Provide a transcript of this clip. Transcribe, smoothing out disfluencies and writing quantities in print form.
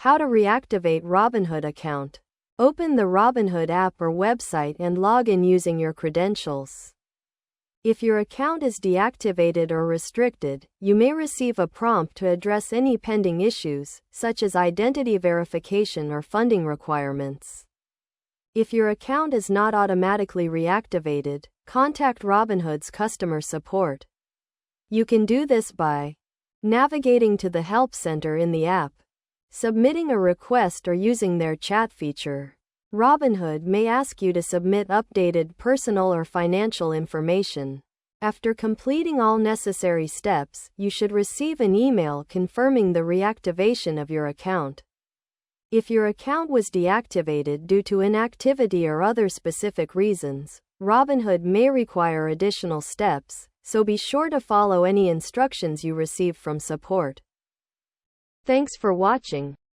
How to reactivate Robinhood account. Open the Robinhood app or website and log in using your credentials. If your account is deactivated or restricted, you may receive a prompt to address any pending issues, such as identity verification or funding requirements. If your account is not automatically reactivated, contact Robinhood's customer support. You can do this by navigating to the Help Center in the app, submitting a request, or using their chat feature. Robinhood may ask you to submit updated personal or financial information. After completing all necessary steps, you should receive an email confirming the reactivation of your account. If your account was deactivated due to inactivity or other specific reasons, Robinhood may require additional steps, so be sure to follow any instructions you receive from support. Thanks for watching.